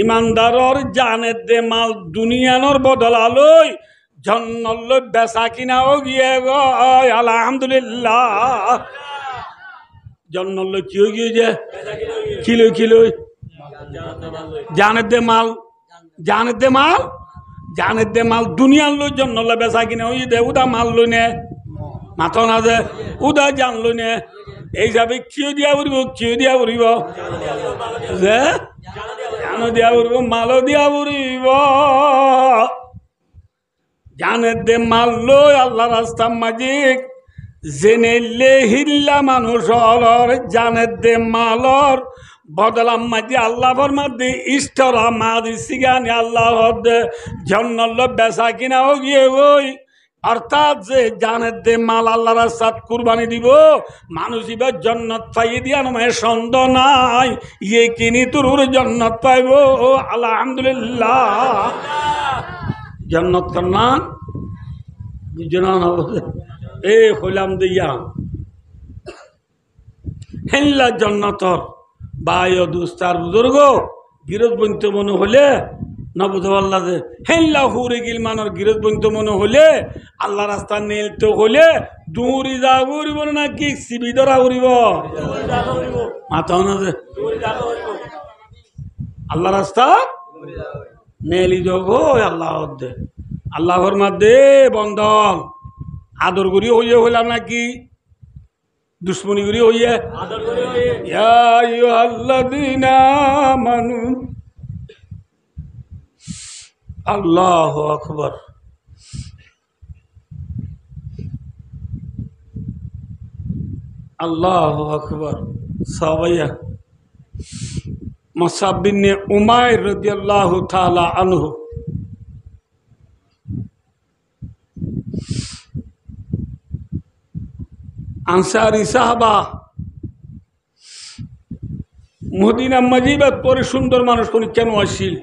ইমানদারর জানের দে মাল দুনিয়ানোর বদলালই জন্নল বেচা কিনাও গিয়ে গয় আলহামদুলিল্লাহ জন্নল কি গিয়ে যে কিলো কিলো জানের দে মাল জানের দে মাল জানের দে মাল দুনিয়ার লোক জন্নল বেচা কিনা ওই দে উদা মাল লই নে মাথা না যে উদা জানলো নে এই যাবে কিয় দিয়া উড়িব কিয় দিয়া উড়িব যে জানো দিয়া উড়িব মালও দিয়া উড়িব জানের দে মাল লই আল্লাহ রাস্তা মাজিক জেনেলে হিল্লা মানুষ অলর জানের দে মালর বদলাম মাঝে আল্লাহ ফরমাদি ইষ্টরা মাদি সিগানি আল্লাহ জন্নল বেচা কিনাও গিয়ে ওই অর্থাৎ যে জানের দে মাল আল্লাহ রাস্তাত কুরবানি দিব মানুষ এবার জন্নত পাইয়ে দিয়া নয় সন্দেহ নাই ইয়ে কিনি তোর জন্নত পাইব আলহামদুলিল্লাহ জন্নত করনান বুঝলাম এ হইলাম দিয়া হেল্লা জন্নতর বাই দুস্তার বুজুর্গ গিরত বন্ত মনে হলে না বুঝতে পারলা যে হেল্লা হুরে গিল মানর গিরত বন্ত মনে হলে আল্লাহ রাস্তা নেলতে হলে দূরি যা উড়িব না কি সিবি ধরা উড়িব মাথাও না যে আল্লাহ রাস্তা নেলি যোগ আল্লাহ দে আল্লাহর মধ্যে বন্ধন আদর করি হইয়ে হইলাম নাকি দুশ্মনী করি হইয়ে ইয়া আইয়ুহাল্লাযীনা আমানু আল্লাহু আকবার আল্লাহু আকবার সাওয়া মুসআব বিন উমাইর রাদিয়াল্লাহু তাআলা আনহু আনসারি সাহাবা মদিনা মজিবাত পরে সুন্দর মানুষ কোন কেন আসিল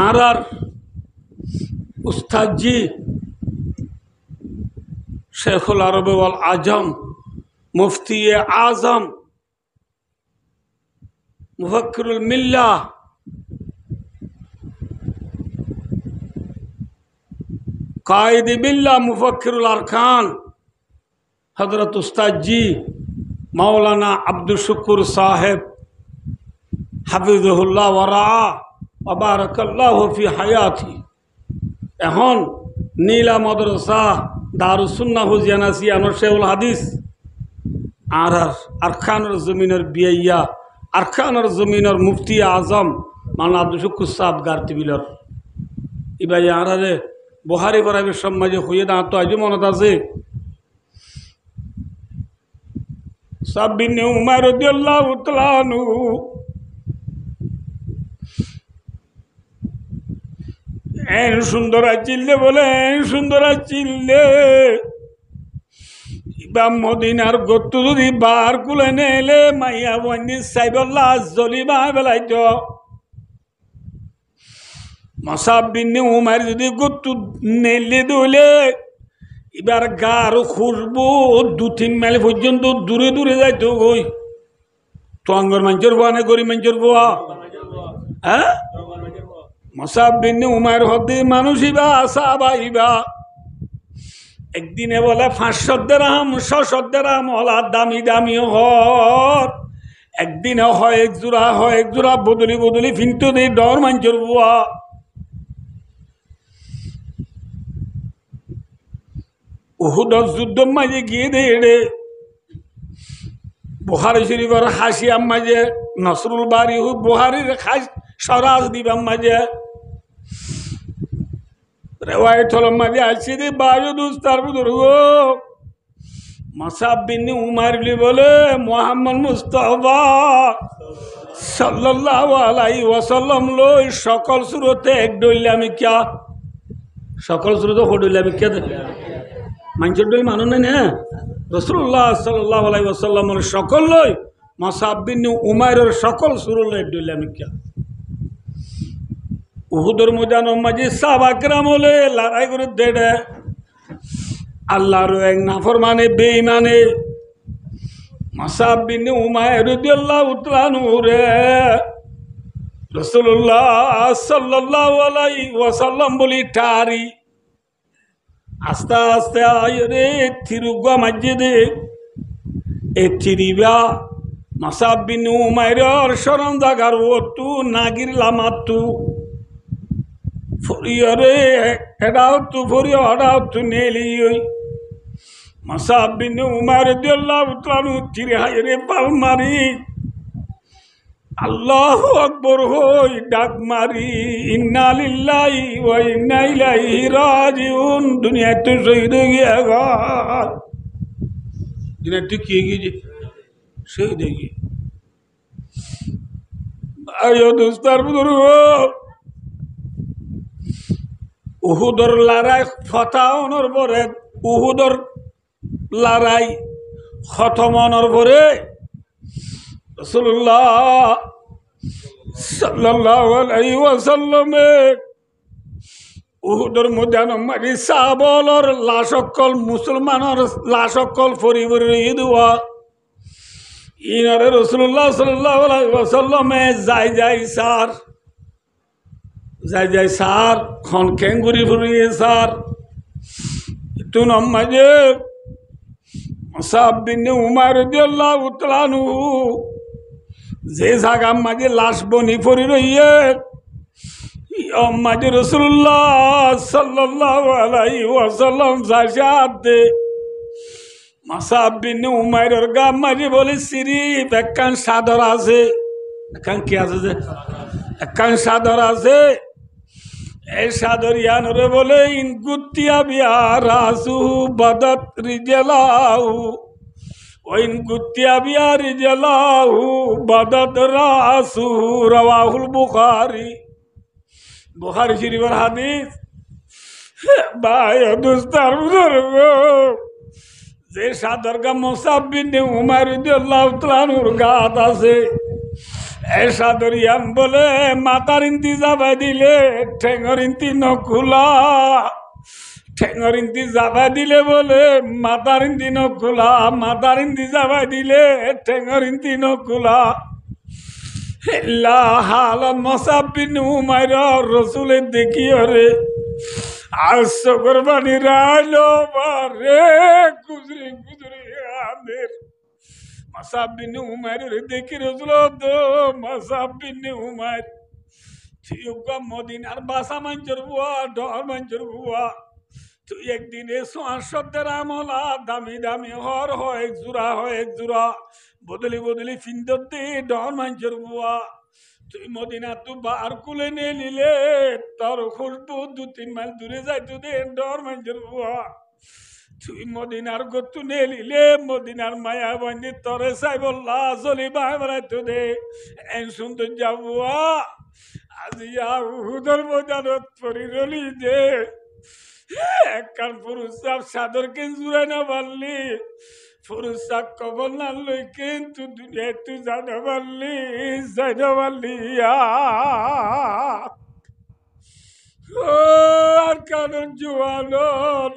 আর উস্তাদজি শেখুল আরব ওয়াল আজম মুফতি আজম মুফাক্কিরুল মিল্লাহ কায়েদ বিল্লাহ মুফাক্কিরুল আরকান হযরত উস্তাদ জি মাওলানা আব্দুল শুকুর সাহেব হাফিজুহুল্লাহ ওয়া রাআ ওয়া বারাকাল্লাহু ফি হায়াতি এখন নীলা মাদ্রাসা দারুস সুন্নাহ জানাসিয়া নরশেউল হাদিস আর আরকানের জমিনের বিয়াইয়া আরকানের জমিনের মুফতি আজম মাওলানা আব্দুল শুকুর সাহেব গার্তিবিলর ইবাই আরারে বুহারি বরাবর সমাজে হইয়ে না তো আজ মনত আছে সাবিন উমর রাদিয়াল্লাহু তাআলা আনহু এন সুন্দর চিল্লে বলে সুন্দর চিল্লে ইবাম মদিনার গত্ত যদি বার কুলে নেলে মাইয়া বন্দি সাইবল্লাহ জলিমা বেলাইতো মুসআব বিন উমাইর যদি গত্তু নেলে দলে এবার গার খুশবু 2-3 মাইল পর্যন্ত দূরে দূরে যাইতো ওই তোঙ্গর মানুষের বানে গরি মানুষের বুয়া হ্যাঁ মুসআব বিন উমাইর হতে মানুষইবা সাহাবা ইবা একদিনে বলে 500 দিরহাম 600 দিরহাম ওলা দামি দামি হর একদিনে হয় এক জোড়া বদলি বদলি ফিনতো দেই ডর মানুষের বুয়া উহুদ যুদ্ধ মাঝে গিয়ে দে বুখারী শরীফের হাসিয়াম মাঝে নসরুল বারি বুখারীর খাস সরাজ দিবাম মাঝে রেওয়ায়ত হল মাঝে আসছে দে বায়ু দুস্তার বুজুর্গ মুসআব বিন উমাইর বলে মুহাম্মদ মুস্তাফা সাল্লাল্লাহু আলাইহি ওয়াসাল্লাম লই সকল সূরতে এক ডইলে আমি কিয়া সকল সূরতে হডইলে আমি কিয়া মানুষের ডই মানুষ নেই না রাসূলুল্লাহ সাল্লাল্লাহু আলাইহি ওয়াসাল্লামের সকল লই মুসআব বিন উমাইরের সকল সূরা লই ডইলে আমি কিয়া উহুদের ময়দানের মাঝে সাহাবা کرام হলে লড়াই করে দেড়ে আল্লাহর এক নাফরমানে বেঈমানে মাসাব বিন উমাইর রাদিয়াল্লাহু তাআলা নূরে রাসূলুল্লাহ সাল্লাল্লাহু আলাইহি ওয়াসাল্লাম বলি টারি আস্তে আস্তে আয়রে থিরুগা মসজিদে এ থিরিবা মাসাব বিন উমাইর শরণ জাগার ওতু নাগির লামাতু ফরিয়রে এডাও তু ফরিয় এডাও তু নেলি মাসাব বিন উমাইর রাদিয়াল্লাহু তাআলা থিরে হায়রে পাল মারি আল্লাহু আকবার হই ডাক মারি ইন্না লিল্লাহি ওয়া ইন্না ইলাইহি রাজিউন দুনিয়া তো শহীদ হয়ে গিয়া গো দুনিয়া তো কি গিয়ে শহীদ হয়ে গিয়ে আয়ো দোস্তার বুজুর্গ উহুদর লড়াই ফতাওনর পরে উহুদর লড়াই খতমনর পরে রাসূলুল্লাহ সাল্লাল্লাহু আলাইহি ওয়াসাল্লাম উহুদর ময়দান মারি সাহাবলর লাশকল মুসলমানর লাশকল পরিবারের ইদওয়া ইনারে রাসূলুল্লাহ সাল্লাল্লাহু আলাইহি ওয়াসাল্লাম যাই সার খন কেঙ্গুরি ফুরিয়ে সার একটু নমাজে মুসাব বিন উমাইর রাদিয়াল্লাহু তাআলা আনহু যে জায়গা মাঝে লাশ বনি পড়ি রইয়ে মাঝে রাসূলুল্লাহ সাল্লাল্লাহু আলাইহি ওয়াসাল্লাম যাইতে মুসাব বিন উমাইরের গা মাঝে বলে সিরিফ একখান সাদর আছে একখান কি আছে যে একখান সাদর আছে এই সাদর ইয়ানরে বলে ইন গুতিয়া বিয়া রাসুহু বাদাত রিজালাহু ওয়াইন গুতিয়া বিয়া রিজালাহু বাদাত রাসুহু রাওয়াহুল বুখারী বুখারী শরীফের হাদিস ভাই দোস্তার বুজুর্গ যে সাদর গা মুসাব বিন উমাইর রাদিয়াল্লাহু তাআলা আনহুর গাত আছে এই সাদর ইয়ান বলে মাতার ইন্তি যাবা দিলে ঠেঙর ইন্তি নকুলা ঠেঙর ইন্তি যাবা দিলে বলে মাতার ইন্তি নকুলা মাতার ইন্তি যাবা দিলে ঠেঙর ইন্তি নকুলা হাল মুসাব বিন উমাইর রাসূলের দেখিও রে আর সকর বানি রাইলো বারে গুজরি গুজরি আমের মুসাব বিন উমাইর দেখি রাসূল তো মুসাব বিন উমাইর থিউগা মদিনার বাসা মঞ্জুর বুয়া ডর মঞ্জুর বুয়া তুই একদিন এসো শব্দের আমলা দামি দামি হর হয় এক জোড়া বদলি বদলি ফিন্দর দে ডর মঞ্জুর বুয়া তুই মদিনা তু বার কুলে নে নিলে তোর খুশবু 2-3 মাইল দূরে যাইতো দে ডর মঞ্জুর বুয়া তুই মদিনার গতু নে নিলে মদিনার মায়া বন্দি তরে চাই বললা চলি বাই বেড়াইতো দে এন সুন্দর যাবুয়া আজি উহুদর ময়দানত পরি রলি দে একখান পুরুষ সাদরকে জুড়াই না পারলি পুরুষ কবল না লই কিন্তু দুনিয়া তুই জানা পারলি আর কারণ জোয়ানোর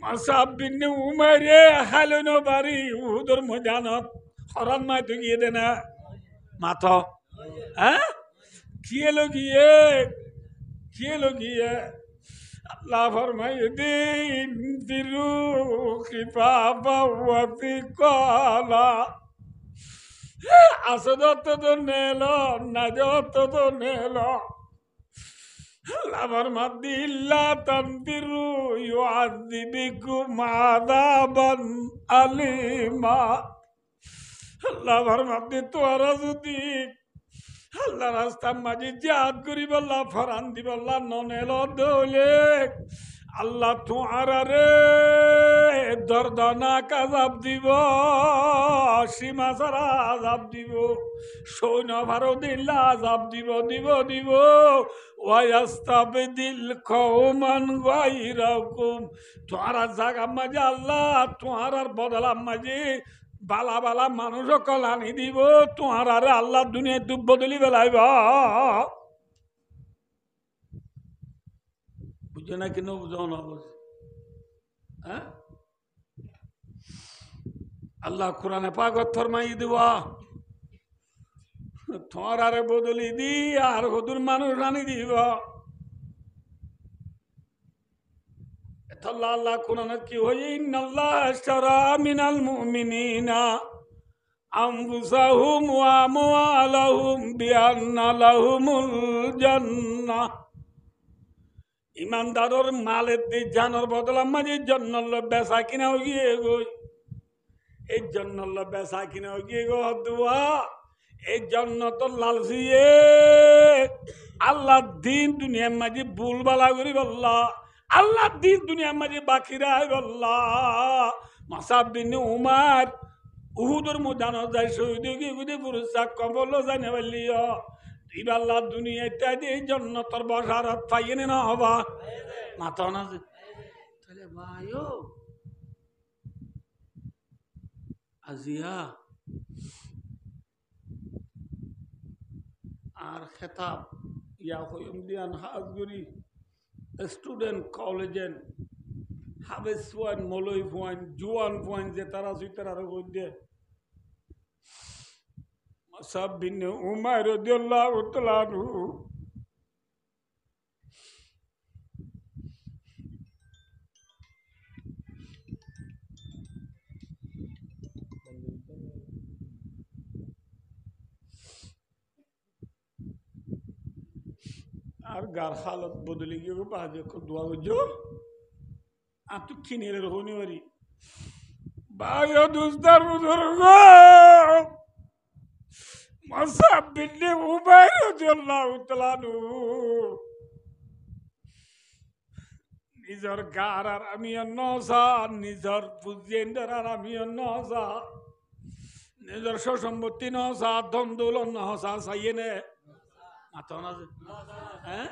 মুসাব বিন উমাইরে হালনো বাড়ি উহুদর ময়দানত হরান মাই তো গিয়ে দে না মাথ হ্যাঁ কিয়ে লগিয়ে আল্লাহ ফরমায়ে দিন দিরু খিফাফা ওয়া তিকালা আসদত তো নেল নাজত তো নেল আল্লাহ ফরমাদি ইল্লা তানদিরু ইউআযিবিকুম আযাবান আলিমা আল্লাহ ফরমাদি তোরা যদি আল্লাহ রাস্তা মাঝে জিহাদ করি বললা ফরান দি বললা ননেল দৌলে আল্লাহ তোয়ারে দর্দনাক আযাব দিব সীমা ছাড়া আযাব দিব সৈন্য ভারদিল্লা আযাব দিব ওয়াস্তাবদিল কওমান গায়রাকুম তোরা জায়গা মাঝে আল্লাহ তোরার বদলা মাঝে বালা বালা মানুষ কলানি দিব তোমার আরে আল্লাহ দুনিয়া দুঃখ বদলি বেলাইব বুঝে না কেন বুঝো না হ্যাঁ আল্লাহ কোরআনে পাগত ফরমাই দিবা তোমার আরে বদলি দি আর হদুর মানুষ রানি দিব এতল্লা আল্লাহ কোরআনে কি হই ইন্নাল্লাহ আশতারা মিনাল মুমিনিনা আনফুসাহুম ওয়া আমওয়ালাহুম বিআন্না লাহুমুল জান্নাহ ইমানদারর মালের দি জানর বদলাম মাঝে জন্য বেচা কিনা গিয়ে গই এই জন্য বেচা কিনা গিয়ে গো দুয়া এই জন্য তো লালসিয়ে আল্লাহ দিন দুনিয়ার মাঝে বুলবালা করি বললা আল্লাহ দিন দুনিয়ার মাঝে বাকিরা বললা মাসাবিন উমার উহুদর ময়দানে যায় শহীদ গিয়ে পুরস্কার কবল জানে বললিও তুই আল্লাহ দুনিয়াটা দিয়ে জন্য তোর বসার পাইয়ে না হবা মাথা না তাহলে ভাইও আজিয়া আর খেতাব ইয়া হইম দিয়ান হাজগুরি স্টুডেন্ট কলেজেন হাবেস ফুয়ান মলই ফুয়ান জুয়ান ফুয়ান যে তারা সুইতার আরো বলছে মাসাব বিন উমার রাদিয়াল্লাহু তাআলা আনহু আর গার হালত বদলে গিয়ে বাজে দোয়া বুঝো আর তো কিনে রহনি বাড়ি ভাই দুস্তার বুজুর্গ মাসাব বিন উমার রাদিয়াল্লাহু তাআলা আনহু নিজের গার আর আমি নসা নিজের পুজেন্ডার আর আমি নসা নিজের সসম্পত্তি নসা ধন্দুল নসা চাইয়ে নে মাথা না হ্যাঁ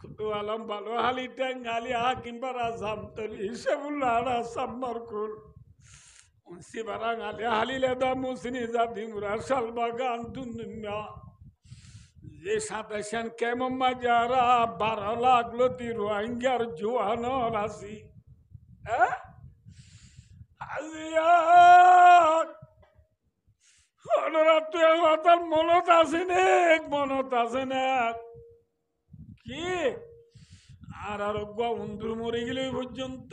খুদু আলম ভালো হালি টেঙ্গালি হাকিম পারা জামতলি হিসাবুল্লাহ সাম্মার কুল সিবারাং আলি হালিলে দা মুসনি জাতি মুরা শালবাগান দুনিয়া যে সাতাশান কেমন মাজারা 12 লাখ লতি রোহিঙ্গার জোয়ান রাশি আজিয়া তুই মনত আছে নে মনত আছে না কি আর আর বন্ধু মরে গেলে পর্যন্ত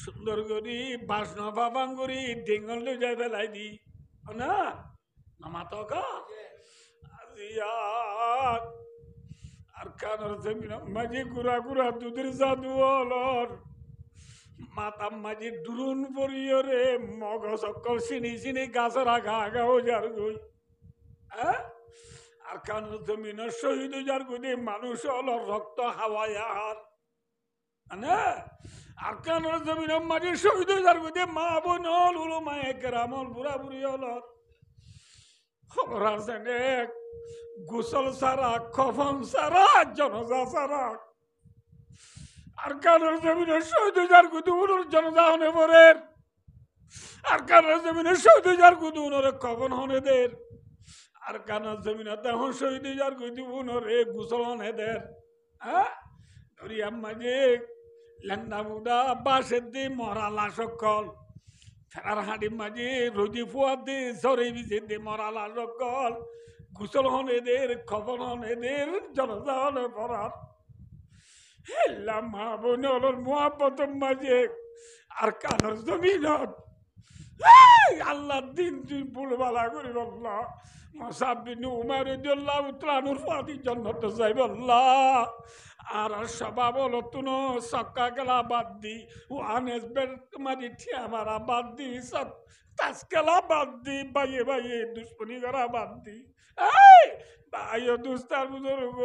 সুন্দর করি বাসনা বাবাং করি ডেঙ্গল যাই ফেলাই দি না মাতক আর কানের জমিন মাঝে গুড়া গুড়া দুধের জাদু অলর মাতাম মাঝে দুরুন পরিয় রে মগ সকল চিনি চিনি গাছের আগা আগা ও যার গই আর কানের জমিন শহীদ যার গই মানুষ অলর রক্ত হাওয়ায় আর কানের জমিন মাঝে শহীদ যার গই মা বোন হল হলো মায়ে গ্রামল বুড়া বুড়ি অলর খবর আছে গোসল সারা কফন সারা জনজা সারা আর কানের জমিনে শহীদ যার গুদুর জনজা হনে পড়ে আর কানের জমিনে শহীদ যার গুদুরে কফন হনে দের আর কানের জমিনে তখন শহীদ যার গুদুরে গোসল হনে দের দরিয়া মাঝে লেন্দা মুদা বাসের দি মরা লাশ সকল ফেরার হাঁড়ি মাঝে রোজি ফুয়া দে সরে বিজে দে মরা লাশ সকল গোসল হন এদের খবর হন এদের জনতা হলে পড়ার হেল্লাম মা বোন হল মহাপতম মাঝে আর কানের জমিনত আল্লাহ দিন তুই ভুলবালা করি বললা মাসাবিন উমার রাদিয়াল্লাহু তাআলা আনহুর ফাতি জান্নাত যাই বললা আর স্বভাব হলো তুনো সক্কা গেলা বাদ দি ও আনেস বের মাঝে ঠিয়া মারা বাদ দি সব তাসকেলা বাদ দি বাইয়ে বাইয়ে দুশ্মনী করা বাদ দি ভাইও দুস্তার বুজুর্গ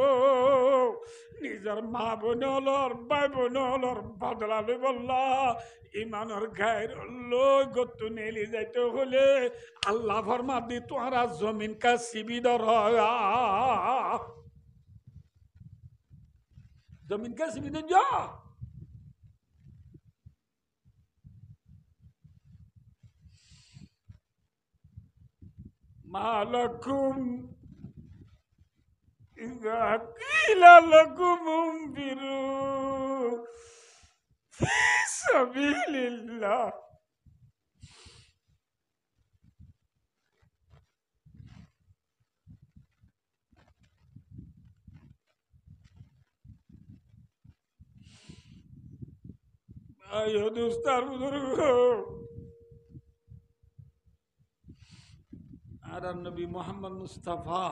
নিজের মা বোন হলর ভাই বোন হলর বদলালে বললা ইমানের গায়ের লই গত্তু নেলি যাইতে হলে আল্লাহ ফরমা দি তোরা জমিন কা সিবি দর জমিন কা সিবি দর যা মালাকুম ইযা কিলা লাকুম ইনফিরু ফি সাবিলিল্লাহ আয়ো দোস্তার বুজুর্গ আর নবী মোহাম্মদ মুস্তাফা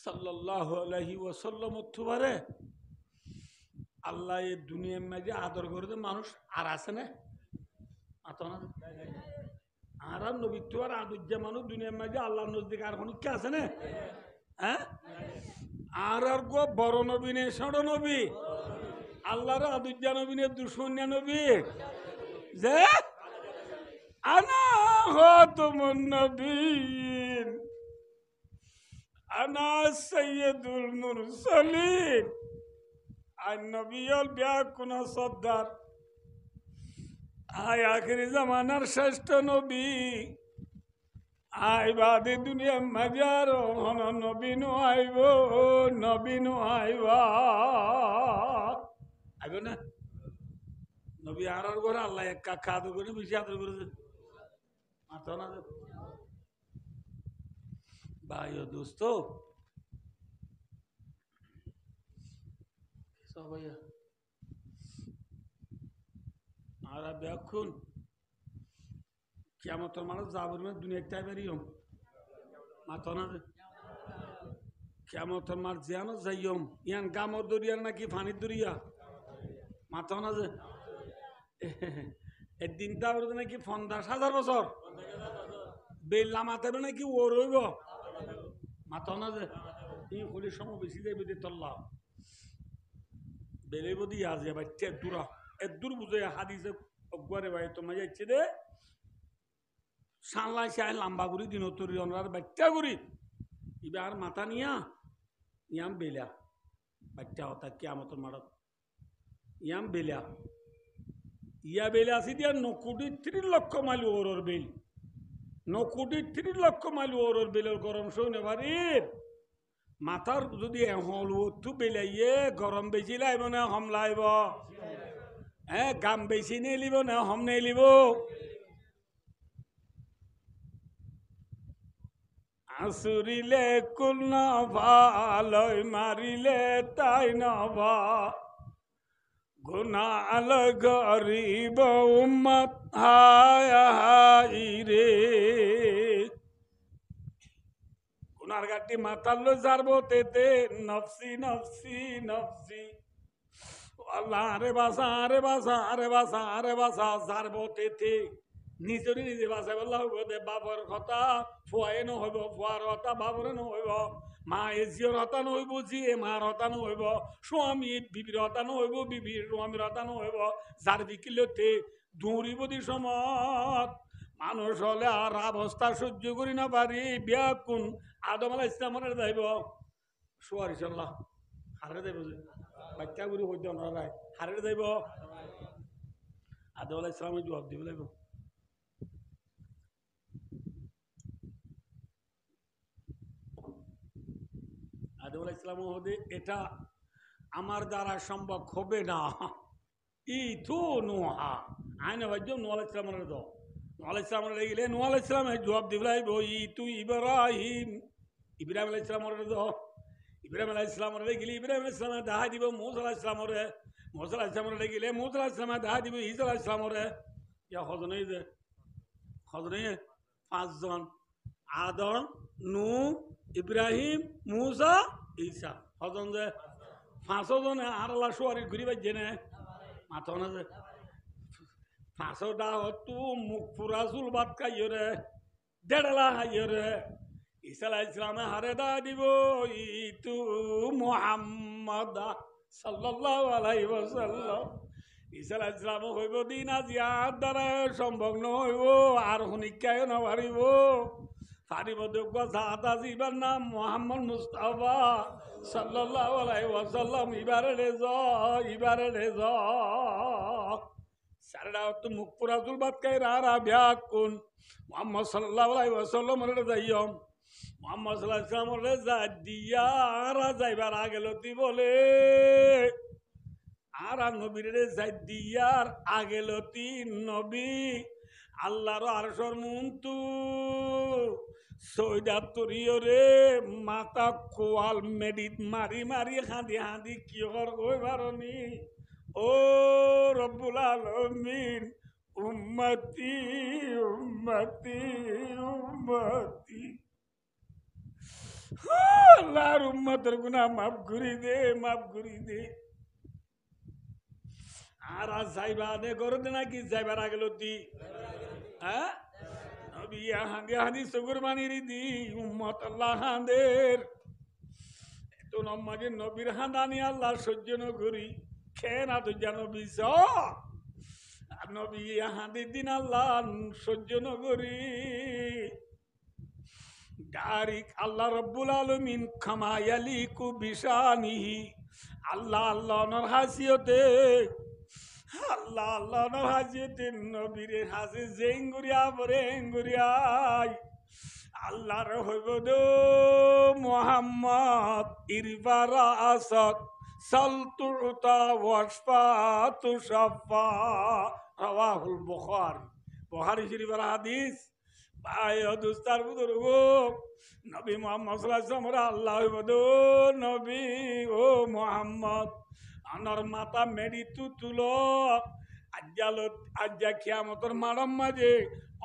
সাল্লাল্লাহু আলাইহি ওয়াসাল্লাম তুবারে আল্লাহ এই দুনিয়ার মাঝে আদর করে মানুষ আর আছে না আতনা আর নবী তুয়ার আদুজ্জা মানুষ দুনিয়ার মাঝে আল্লাহর নজদিক আর কোনো কি আছে না হ্যাঁ আর গো বড় নবী নে ছোট নবী আল্লাহর আদুজ্জা নবী নে দুশমনিয়া নবী যে আনা খাতামুন নবিয়্যিন আনা সাইয়্যিদুল মুরসালিন আর নবীল ব্যাকুন সর্দার আয় আখিরি জামানার শ্রেষ্ঠ নবী আই বাদে দুনিয়া মাজার হন নবীনু আইব নবীনু আইবা আইব না নবী আর ঘরে আল্লাহ একা খাদু করে বেশি আদর করে মাথা না ভাই ও দোস্ত সবাই আর দেখুন কিয়ামতের মানুষ যাবর মে দুনিয়া টাইবারই হম মাথা না কিয়ামতের মার জিয়ানো যাইম ইয়ান গামর দরিয়ার নাকি ফানির দরিয়া মাথা না যে এই দিনটা নাকি 50,000 বছর বেল্লা মাথাবে নাকি ও রইব মাথা না যে এই হলির সময় বেশি যাইবে যে তল্লা বেলেব দিয়ে আজ ভাই দূরা দূর বুঝে হাদিসে অগুয়ারে ভাই তোমার যাচ্ছে রে সানলাই সে লম্বা করি দিন তরি অনার বাচ্চা করি এবার মাথা নিয়া ইয়াম বেলা বাচ্চা হতা কিয়ামতের মারত ইয়াম বেলা ইয়া বেলা আসি দিয়া 9,30 লক্ষ মাইল ওর বেল 9,30 লক্ষ মাইল ওর বেলের গরম শোনে বাড়ির মাথার যদি হল তু বেলাইয়ে গরম বেশি লাইব না হম লাইব হ্যাঁ গাম বেশি নিয়ে লিব না হম নিয়ে লিব আসুরিলে কুল না ভালয় মারিলে তাই না ভা গুনা আল গরিব উম্মত হায় হাই রে গুনার গাটি মাতাল্লো যারবো তেতে নফসি নফসি নফসি আল্লাহ আরে বাসা আরে বাসা আরে বাসা আরে বাসা যারবো তেতে নিজেরই নিজে বাসাই বললা হইব দে বাবর কথা ফুয়াই নহইব ফুয়ার কথা বাবরে নহইব মা এজিওর হতা নহইব জিয়ে মার হতা নহইব স্বামী বিবির হতা নহইব বিবির স্বামীর হতা নহইব যার বিকিলতে দৌড়িব দি সমত মানুষ হলে আর অবস্থা সহ্য করি না পারি বিয়া কোন আদম আলাইহিস ইসলামের যাইব সোয়ারি চল্লাহ হারে যাইব যে বাচ্চা গুরি হইতে অনারায় হারে যাইব আদম আলাইহিস ইসলামের জবাব দিব লাগব আদম আলাইহিস ইসলাম হদে এটা আমার দ্বারা সম্ভব হবে না ই তো নোহা আইনে বাজ্য নূহ আলাইহিস ইসলামের দাও নূহ আলাইহিস ইসলামের গেলে নূহ আলাইহিস ইসলামের জবাব দিব লাগব ই তুই ইব্রাহিম ইব্রাহিম আলাইহিস ইসলামের দাও ইব্রাহিম আলাইহিস ইসলামের গেলে ইব্রাহিম আলাইহিস ইসলামের দাহা দিব মূসা আলাইহিস ইসলামের মূসা আলাইহিস ইসলামের গেলে মূসা আলাইহিস ইসলামের দাহা দিব ঈসা আলাইহিস ইসলামের ইয়া হজনই যে হজনই 5 জন আদম নূহ ইব্রাহিম মূসা ঈসা হজন যে 5 জনে আর আল্লাহ সোয়ারি ঘুরি বাজে না মাথা না যে 5 দা হতু মুখ পুরা চুল বাদ খাইও রে 1.5 লাখ খাইও রে ঈসা আলাইহিস ইসলামে হারে দা দিব ইতু মুহাম্মদ সাল্লাল্লাহু আলাইহি ওয়াসাল্লাম ঈসা আলাইহিস ইসলাম হইব দিন আজিয়ার দ্বারা সম্ভব নহইব আর হুনিকায় না পারিব পারিব যোগ্য সাদা জীবন নাম মোহাম্মদ মুস্তাফা সাল্লাল্লাহু আলাইহি ওয়াসাল্লাম ইবারে রে জ সারডা তো মুখ পুরা চুল বাদ খাই রা ব্যাগ কোন মোহাম্মদ সাল্লাল্লাহু আলাইহি ওয়াসাল্লাম রে যাইয়ম মোহাম্মদ সাল্লাল্লাহু আলাইহি ওয়াসাল্লাম রে যা দিয়া আর যাইবার আগে লতি বলে আর নবীর রে যাই দিয়ার আগে লতি নবী আল্লাহর আরশর মুন্তু সৈদাতুরিও রে মাতা কোয়াল মেডিট মারি মারি হাঁদি হাঁদি কি হর কই বারনি ও রব্বুল আলামিন উম্মতি উম্মতি উম্মতি আল্লাহর উম্মতের গুনাহ মাফ করি দে মাফ করি দে আর যাইবা দে করে দে নাকি যাইবার আগে লতি হ্যাঁ নবী হাঁদি হাঁদি সগুর বানিয়ে দি উম্মত আল্লাহ হাঁদের তো নমাজে নবীর হাঁদানি আল্লাহ সহ্য ন করি খেয়ে না তো যেন বিষ আর নবী হাঁদি দিন আল্লাহ সহ্য ন করি ডারিক আল্লাহ রব্বুল আলামিন খামায়ালি কু বিশানিহি আল্লাহ আল্লাহ নর হাসিয়তে আল্লাহ আল্লাহ নর হাসিয়তে নবীরে হাসি জেঙ্গুরিয়া পরে এঙ্গুরিয়াই আল্লাহর হইব দো মুহাম্মদ ইরবারা আসক সালতুতা ওয়াসফা তুশাফা রাওয়াহুল বুখারী শরীফের হাদিস ভাই দুস্তার বুজুর্গ নবী মুহাম্মদ সাল্লাল্লাহু আলাইহি ওয়াসাল্লাম আল্লাহ হইব দো নবী ও মুহাম্মদ আনার মাথা মেডি তুলো আজ্জা কিয়ামতের মারম মাঝে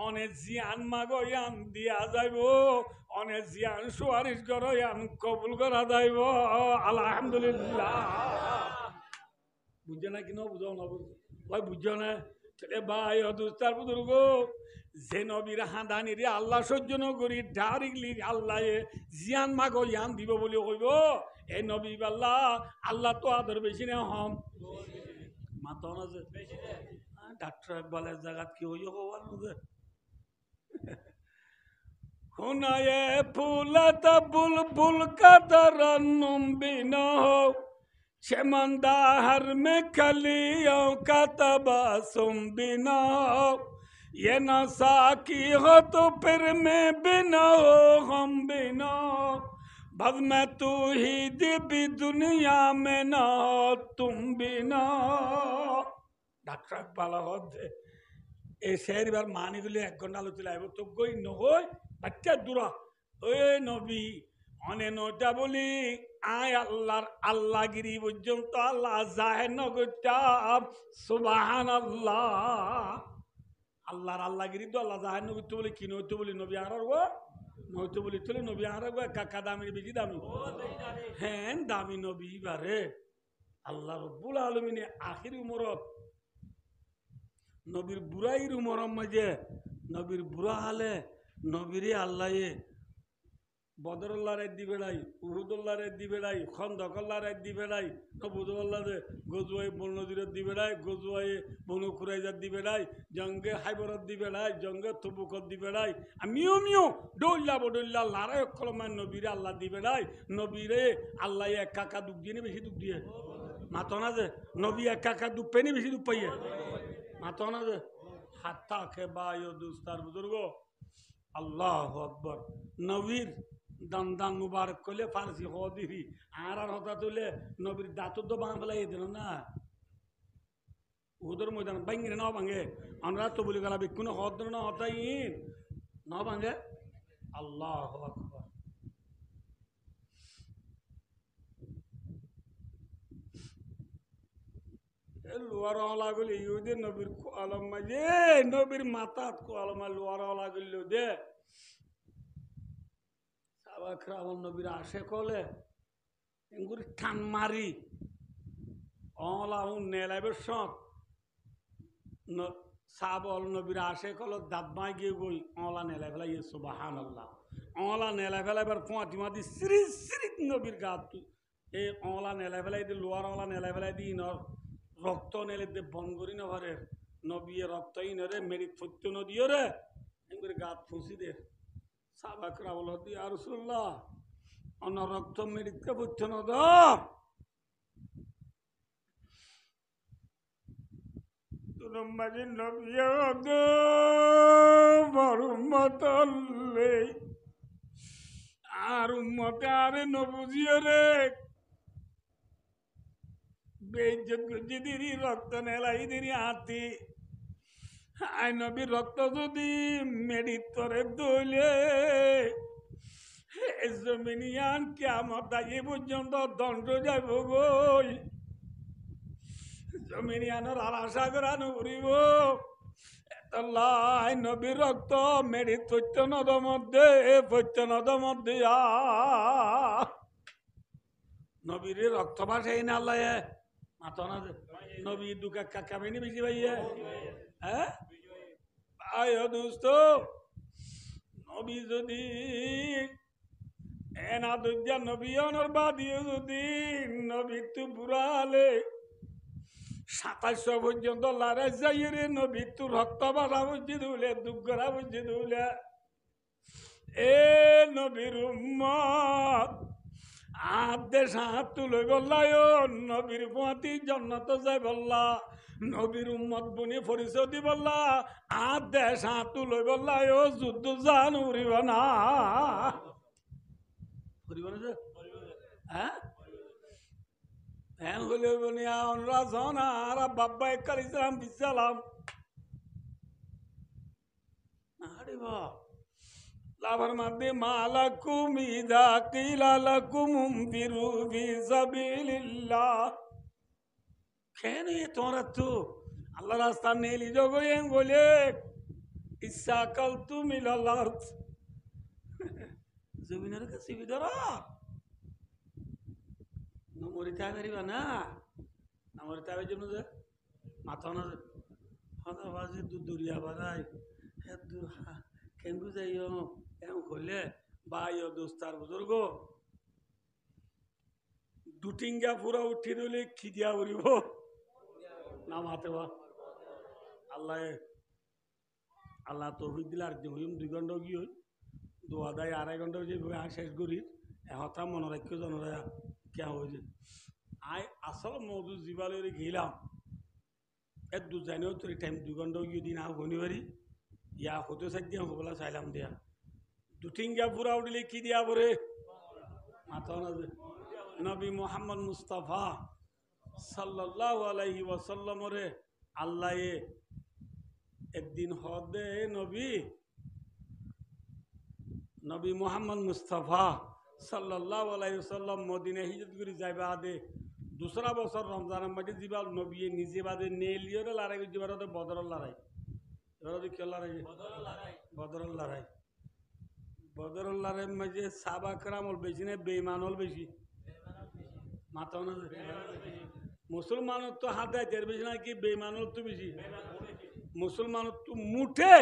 অনেক জিয়ান মাগো ইয়ান দিয়া যাইব অনেক জিয়ান সুয়ারিশ করো ইয়ান কবুল করা যাইব আলহামদুলিল্লাহ বুঝছে না কিন বুঝাও না ভাই বুঝছো না ভাই দুস্তার বুজুর্গ যে নবীর হাঁদানি রে আল্লাহ সহ্য নগরী ডাইরেক্টলি আল্লাহ জিয়ান মাগো ইয়ান দিব বলে কইব এই নবী আল্লাহ আল্লাহ তো আদর বেশি না হম মাত না যে ডাক্তার একবালের জায়গাত কি হইব হওয়ার মধ্যে হুনায়ে ফুলত বুলবুল কদরন্নুম বিনো চেমন্দাহর মে কলিও কতবাসুম বিনো ये नशा की हो तो फिर मैं बिना हो हम बिना बस मैं तू ही दिव्य दुनिया में ना हो तुम बिना डॉक्टर बाला होते ए शेर बार मानी गुले एक घंटा लो चलाए वो तो कोई न हो बच्चा दूरा ओए नबी অনে নটা বলি আয় আল্লাহর আল্লাহগিরি পর্যন্ত আল্লাহ জাহের নগর সুবহানাল্লাহ আল্লাহর আল্লাহগিরি তো আল্লাহ জাহের নগর বলে কি নইতে বলি নবী আর নইতে বলি তুলে নবী আর কাকা দামির বেশি দামি হ্যাঁ দামি নবী বারে আল্লাহ রব্বুল আলামিনে আখির উমরত নবীর বুড়াইর উমরম মাঝে নবীর বুড়া হালে নবীরে আল্লাহে বদরুল্লাহ রাত দি বেড়াই উহুদুল্লাহ রাত দি বেড়াই খন্দকল্লাহ রাত দি বেড়াই নবুদুল্লাহ গজুয়াই বন নদীর দি বেড়াই গজুয়াই বনু খুরাইজার দি বেড়াই জঙ্গে হাইবরত দি বেড়াই জঙ্গে তবুকত দি বেড়াই আমিও ডল্লা বডল্লা লারাই কলমান নবীরে আল্লাহ দি বেড়াই নবীরে আল্লাহ এক কাকা দুঃখ দিয়ে বেশি দুঃখ দিয়ে মাতো না যে নবী এক কাকা দুঃখ পেনি বেশি দুঃখ পাইয়ে মাতো না যে হাত্তা খে বায়ু দুস্তার বুজুর্গ আল্লাহু আকবার নবীর দান মুবারক করলে ফার্সি হদিহি আর হতা তুলে নবীর দাঁতর তো বাঁ ফেলাই দিল না ওদের ময়দান ভাঙ্গি না ভাঙে আমরা তো বলি গেলাম কোনো হদ না হতাই ন ভাঙে আল্লাহু আকবার লোয়ার লাগলে ইউদের নবীর আলম মাঝে নবীর মাথাত আলমা লোয়ার লাগল দে সাবাকরাম নবীর আশে কলে এগুলি টান মারি অলাহুন নেলাইবের সব সাবল নবীর আশে কল দাঁতমাই গিয়ে গই অলা নেলাই ফেলাই সুবহানাল্লাহ অলা নেলাই ফেলাইবার ফুঁয়াটি মাতি শ্রী শ্রী নবীর গাত এই অলা নেলাই ফেলাই দি লোয়ার অলা নেলাই ফেলাই দি নর রক্ত নেলে দে বন করি না ঘরে নবিয়ে রক্তই নরে মেরিক ফুটতো নদীও রে এগুলি গাত ফুঁসি দে সাবাকরা বল দি আর রাসূলুল্লাহ অন রক্ত মেরিককে ফুটতো না দ মাঝে নবী মরুমতলে আর উম্মতে আরে নবুজিও রে বেইজ্জত গজিদিরি রক্ত নেলাই দিরি হাতি আই নবী রক্ত যদি মেডিতরে দইলে জমিনিয়ান কিয়ামত আগে পর্যন্ত দণ্ড যাইব গই জমিনিয়ানোর আর আশা করা নকরিব লাই নবীর রক্ত মেডি তৈত্য নদ মধ্যে নবীর রক্ত ভাসাই না আল্লাহ মাথা না নবী দুকা কাকামিনি বেশি ভাইয়া হ্যাঁ আয় দোস্ত নবী যদি এনা দুর্যা নবী অনর বাদিও যদি নবী তু বুড়ালে 2700 পর্যন্ত লারে যাই রে নবী তু রক্ত বাড়া বুঝি দুলে দুঃখ করা বুঝি দুলে এ নবীর উম্মত আদেশ হাত তুলে বললাই নবীর পোয়াতি জন্নত যাই বললা নবীর উম্মত বনি পরিচয় দি বললা আদেশ হাত তুলে বললাই যুদ্ধ জান উড়িব না হ্যাঁ হ্যাঁ হলে বনিয়া অনুরা জনা আর বাব্বা একাল ইসলাম বিসালাম আরে বা লাভার মধ্যে মালাকুম ইদা কিলা লাকুম ফিরু ফি সাবিলিল্লাহ কেন তোরা তো আল্লাহ রাস্তা নেলি জগয়েন বলে ইসাকাল তুমি লালার্থ জমিনের কাছে বিদরা নমরিতা পারিবা না নমরিতা পাই জন্য যে মাথা না হদা বাজে দুরিয়া বাড়াই হে দূর কেঙ্গু যাইও এম হলে বাইও দোস্তার বুজুর্গ দুটিঙ্গা পুরা উঠি দিলে খিদিয়া উড়িব না মাতে বা আল্লাহ আল্লাহ তৌফিক দিলে আর হইম 2 ঘন্টা গিয়ে দোয়া দেয় 2.5 ঘন্টা যে শেষ করি এহতা মনে রাখিও জনরা কে হয়েছে আই আসল মধু জীবালের গেলাম এর দু জানিও তোর টাইম 2 ঘন্টা গিয়ে দিন আর শনিবারি ইয়া হতে সাজিয়ে হবলা চাইলাম দিয়া দুটিঙ্গা পুরা উঠলে কি দিয়া পরে মাথা না নবী মোহাম্মদ মুস্তাফা সাল্লাল্লাহু আলাইহি ওয়াসাল্লাম রে আল্লাহ একদিন হদে নবী মোহাম্মদ মুস্তাফা সাল্লাল্লাহু আলাইহি ওয়াসাল্লাম মদিনা হিজরত করে যাইবা আদে दूसरा बছর রমজানের মাঝে জিবাল নবী নিজে বাদে নেলিও লড়াই জিবার বদরের লড়াই এবার কি লড়াই বদরের লড়াই মাঝে সাহাবা کرام বেশি না বেঈমান হল বেশি মাথা না মুসলমান তো হাতে তের বেশি না কি বেঈমান হল তো বেশি মুসলমান তো মুঠে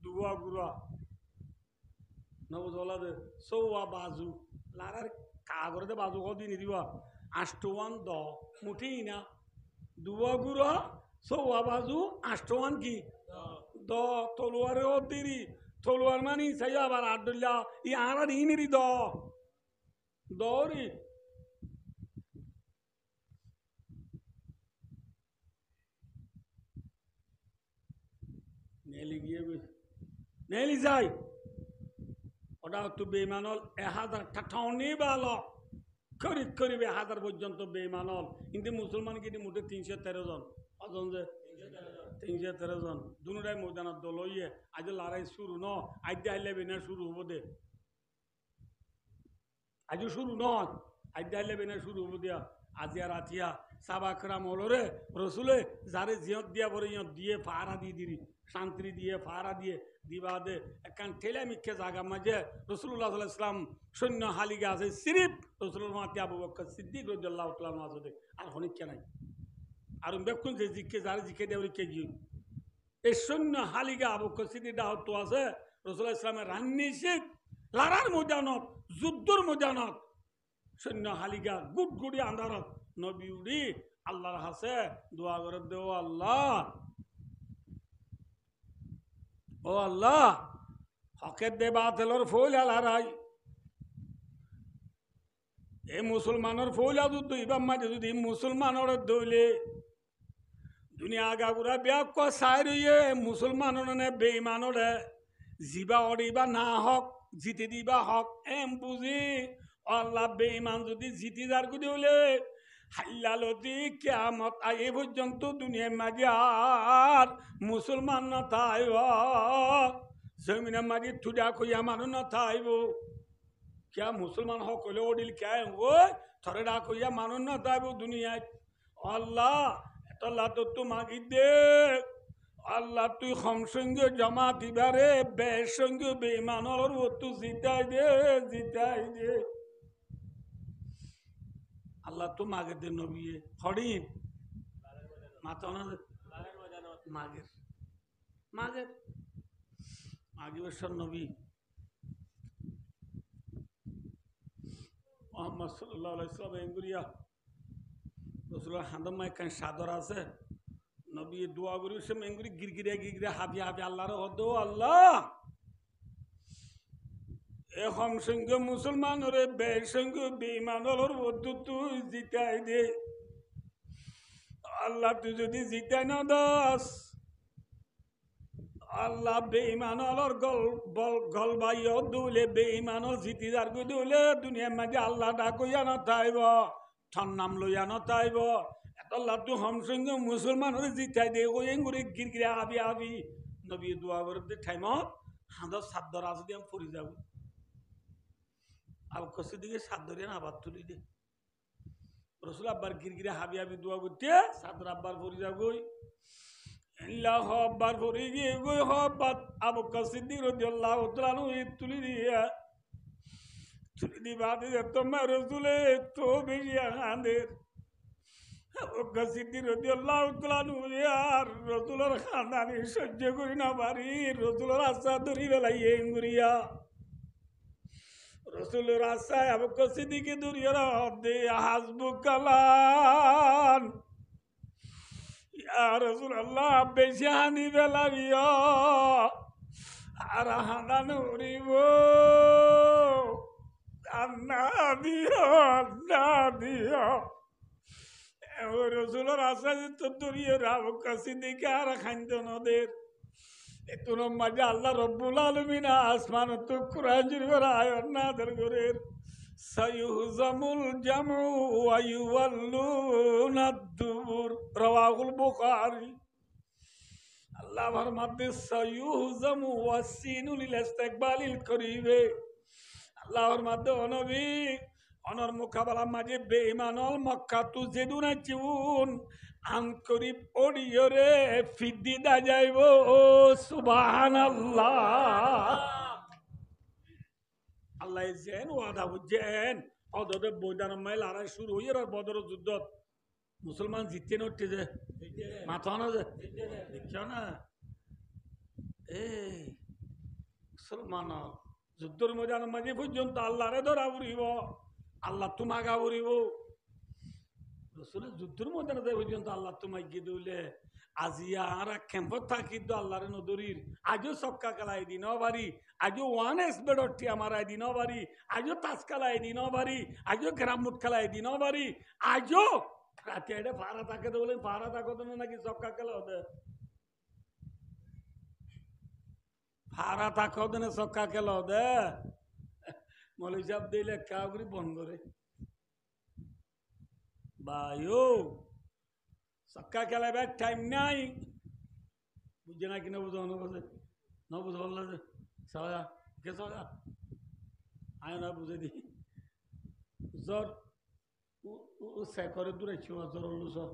দুয়া গুরা নবজলা দে সৌয়া বাজু লাগার কাগরে বাজু কদিন দিবা আষ্টওয়ান দ মুঠি না দুয়া গুরা সৌয়া বাজু আষ্টওয়ান কি দ তলোয়ারে ও দিরি তলোয়ার মানি সাইয়া আবার আড্ডুল্লা ই আরা ইনিরি দ দরি নেলি গিয়ে নেলি যাই ওটা তো বেঈমানল 1000 ঠাঠাউনি ভালো করিবে 1000 পর্যন্ত বেঈমানল কিন্তু মুসলমান কিন্তু মোটে 313 জন অজন যে 313 জন দুনুরাই ময়দানত দল হইয়ে আজ লড়াই শুরু ন আজ আইলে বেনা শুরু হবো দে আজ শুরু নয় আজ আইলে বেনা শুরু হবো দিয়া আজিয়া রাতিয়া সাবা کرام হলরে রসুলে যারে জিয়ত দিয়া পরে ইয়ত দিয়ে ফারা দিয়ে দিরি শান্তি দিয়ে ফারা দিয়ে দিবা দে একখান ঠেলে মিখে জাগা মাঝে রসুল্লাহ সাল্লাল্লাহু আলাইহি ওয়াসাল্লাম সৈন্য হালিগা আছে সিরিফ রসুলের মাতি আবু বকর সিদ্দিক রাদিয়াল্লাহু তাআলা আছে আর হনিক নাই আর বেকুন যে জিকে যারে জিকে দেওরি কে গিয়ে এই সৈন্য হালিগা আবু বকর সিদ্দিক দাওয়াত আছে রসুল্লাহ ইসলামের রান্নি শিখ লড়ার ময়দানত যুদ্ধর ময়দানত সৈন্য হালিগা গুড়গুড়ি আন্ধারত নবী উড়ি আল্লাহর হাসে দোয়া করে দেও আল্লাহ ও আল্লাহ হকের দে বাতিলর ফৌল আলারাই এ মুসলমানের ফৌল যুদ্ধ ইবাম মাঝে যদি মুসলমানের দইলে দুনিয়া আগাগুড়া বিয়া কষাই রইয়ে মুসলমাননে বেইমানরে জিবা অডিবা না হক জিতে দিবা হক এম বুঝি আল্লাহ বেইমান যদি জিতি যার করে হলে হাল্লালতি কেয়ামত আগে পর্যন্ত দুনিয়ার মাঝে আর মুসলমান না থাইব জমিনের মাঝে থুডা কইয়া মানুষ না থাইব क्या मुसलमान हो कोले ओडिल क्या है वो थोड़े डा कोई मानो ना था वो दुनिया अल्लाह तो अल्लाह तो तुम आगे दे अल्लाह तू हम संगे जमा दिबारे बेसंगे बेईमान और वो तू जिताई दे अल्लाह तुम आगे दे नबी खड़ी माता ना मागे मागे मागे वो सर नबी মোহাম্মদ সাল্লাল্লাহু আলাইহি ওয়াসাল্লাম এঙ্গুরিয়া রাসূলের হাদামায় কান সাদর আছে নবী দোয়া করি সে এঙ্গুরি গিরগিরে হাবি আল্লাহর হদো আল্লাহ এখন সঙ্গে মুসলমানরে বের সঙ্গে বেঈমানর বদ্ধ তুই জিতাই দে আল্লাহ তুই যদি জিতাই না দাস আল্লাহ বেঈমানর গল বাইও দুলে বেঈমানও জিতি যার গো দুলে দুনিয়ার মাঝে আল্লাহ ডাকইয়া না তাইব ঠন নাম লইয়া না তাইব এত আল্লাহ তু হম সঙ্গে মুসলমানরে জিতাই দে ওই এঙ্গুরে গিরগিরে আবি নবী দোয়া করতে ঠাইমত হাঁদর সাদ্দর আছে দিয়ে আমি পড়ি যাব আল কষ্ট দিকে সাদ্দরিয়ান আবার তুলি দে রসুল আব্বার গিরগিরে হাবি দোয়া করতে সাদ্দর আব্বার পড়ি যাবই আল্লাহ আব্বার পড়ি গিয়ে গই হবাত আবু বকর সিদ্দিক রাদিয়াল্লাহু তাআলা আনহু তুলি দিবা দিয়ে তোমার রসুলে তো বেশি আনন্দের আবু বকর সিদ্দিক রাদিয়াল্লাহু তাআলা আনহু আর রসুলের খানদানি সহ্য করি না পারি রসুলের আশা ধরি বেলাইয়ে ইঙ্গুরিয়া রসুলের আশায় আবু বকর সিদ্দিকে দূরিয়ে দে হাসবুকালান ইয়া রাসূলুল্লাহ বেশি হানি বেলাইয়া আর হানান উড়িব আন্না দিও রসুলের আশা তো দূরিয়ে আবু বকর সিদ্দিকে আর খাইত নদের এতুন মাঝে আল্লাহ রব্বুল আলামিন আসমান তো কুরআন শরীফের আয়াত নাযিল করেন সায়ুহজামুল জামু ওয়া ইউওয়াল্লুনা দুবুর রাওয়াহুল বুখারী আল্লাহ ফরমাতে সায়ুহজামু ওয়াসিনুল ইস্তিকবালিল করিবে আল্লাহ ফরমাতে নবী অনর মোকাবেলা মাঝে বেঈমানল মক্কা তু জেদুনা চিউন আন্তরিক ওডিয়রে ফিদ্দি দা যাইব সুবহানাল্লাহ আল্লাহ জেন ওয়াদা বুঝেন অদরে বৈদান মাইল আড়াই শুরু হইয়ে আর বদর যুদ্ধ মুসলমান জিততে নটে যে মাথা না যে দেখছো না এই মুসলমান যুদ্ধর ময়দান মাঝে পর্যন্ত আল্লাহরে ধরা উড়িব আল্লাহ তোমাকে উড়িব রসুলের যুদ্ধের ময়দানে যাই পর্যন্ত আল্লাহ তোমায় গিয়ে দিলে আজিয়া আর ক্যাম্পত থাকি তো আল্লাহরে নদরির আজও সক্কা খেলাই দিন বাড়ি আজও ওয়ান এস বেডটি আমার দিন বাড়ি আজও তাস খেলাই দিন বাড়ি আজও গ্রামুট খেলাই দিন বাড়ি আজও রাতে এটা ভাড়া থাকে তো বলেন ভাড়া থাকো তো নাকি সক্কা খেলা হতে ভাড়া থাকো তো না সক্কা খেলা হতে মৌলী সাহেব দিলে কাউরি বন করে ভাইও সক্কা খেলাবার টাইম নাই বুঝছে না কিনা বুঝো অনুবোঝে ন বুঝে বললো যে সজা কে সজা আয় না বুঝে দি জ্বর ও সেকরে দূরাইছি জ্বর হলো সব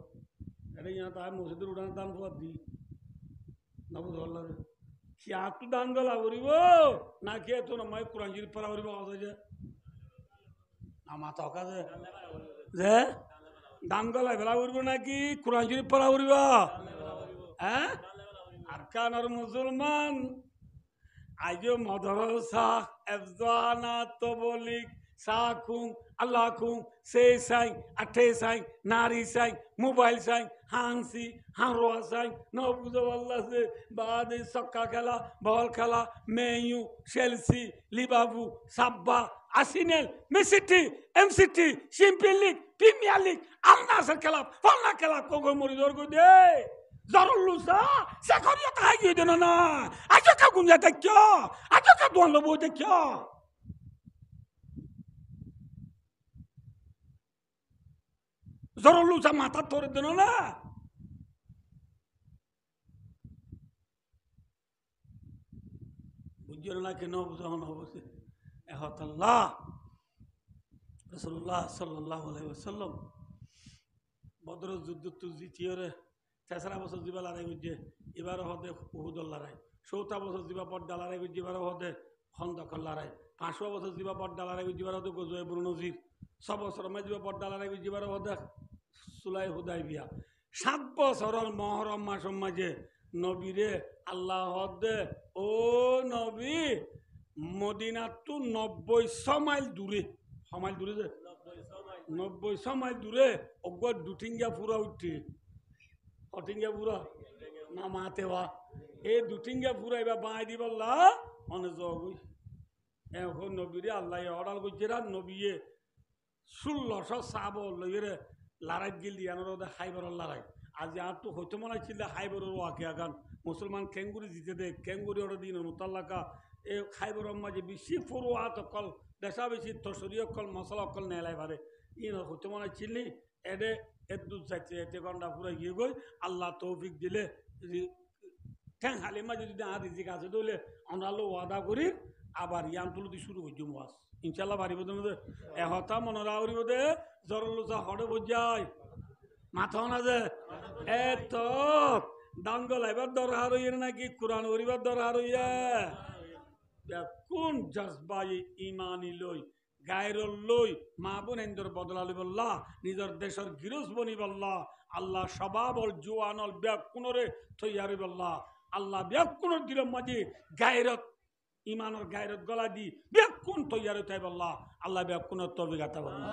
এটা ইয়া তাই মসজিদের উড়ানোর দান পর দি না বুঝে বললো যে কি তু দান গলা করিব না কে তো না মাই কোরআন শরীফ পড়া করিব যে না মাথা হকা যে দান গলায় বেলা উঠব নাকি কোরআন শরীফ পড়া উঠব হ্যাঁ আর কানার মুসলমান আজও মদরসা এফজানা তবলিক সাকুম আল্লাকুম সে সাই আঠে সাই নারী সাই মোবাইল সাই হাংসি হারোয়া সাই নবুজো আল্লাহ সে বাদে সক্কা খেলা বল খেলা মেয়ু চেলসি লিবাবু সাব্বা আসিনেল মেসিটি এমসিটি champion league premier league Al Nassr খেলা ফলনা খেলা কোগো মরিদর গো দে জরুলুসা সেকরিয়া তাই গিয়ে দেন না আজকে কা গুঞ্জা দেখিও আজকে কা দোয়ান লবো দেখিও জরুলুসা মাথা ধরে দেন না বুঝছেন না কেন বুঝানো হবছে এহতাল্লাহ রাসূলুল্লাহ সাল্লাল্লাহু আলাইহি ওয়াসাল্লাম বদর যুদ্ধ তো জিতিয়রে 4 বছর জিবা লড়াই করছে এবার হদে উহুদর লড়াই 14 বছর জিবা পর্দা লড়াই করছে এবার হদে খন্দকর লড়াই 5 বছর জিবা পর্দা লড়াই করছে এবার হদে গজওয়ে বনু নজির 6 বছর মে জিবা পর্দা লড়াই করছে এবার হদে সুলাই হুদাইবিয়া 7 বছরের মুহররম মাস মাঝে নবীরে আল্লাহ হদে ও নবী মদিনা তো 90 মাইল দূরে মাইল দূরে যে 90 মাইল দূরে অগর দুটিঙ্গা পুরা উঠে অটিঙ্গা পুরা না মাতে বা এই দুটিঙ্গা পুরা এবার বাঁই দিবল্লা অনেক জগই এখন নবীরে আল্লাহ অর্ডার করছে রা নবীয়ে 1600 সাব লইরে লড়াই গেলি আনার হাইবার লড়াই আজ আর তো হইতে মনে ছিল হাইবার ওয়াকে আগান মুসলমান কেঙ্গুরি জিতে দে কেঙ্গুরি ওটা দিন মোতাল্লাকা এই খাইবার মাঝে বেশি ফরোয়াত অকল দেশা বেশি তসরি অকল মশলা অকল নেলাই পারে ইন হইতে মনে ছিলি এডে এদুত যাচ্ছে এতে ঘন্টা পুরো গিয়ে গই আল্লাহ তৌফিক দিলে ঠ্যাং হালির মাঝে যদি আর রিজিক আছে তাহলে আমরা ওয়াদা করি আবার ইয়ান তুলতে শুরু করছি মাস ইনশাল্লাহ বাড়িব এহতা মনে রাউরিব দে জরলুচা হড়ে বোঝায় মাথা না যে এত দাঙ্গল এবার দরকার হইয়ে নাকি কোরআন ওরিবার দরকার হইয়া কোন জজবাই ইমানি লই গায়রল লই মা বোন এন্দর বদলালি বললা নিজের দেশের গিরস বনি বললা আল্লাহ সবাবল জোয়ানল ব্যাকুনরে থইয়ারি বললা আল্লাহ ব্যাকুনর দিল মাঝে গায়রত ইমানের গায়রত গলা দি ব্যাকুন তৈয়ারি তাই বললা আল্লাহ ব্যাকুনর তবিগাতা বললা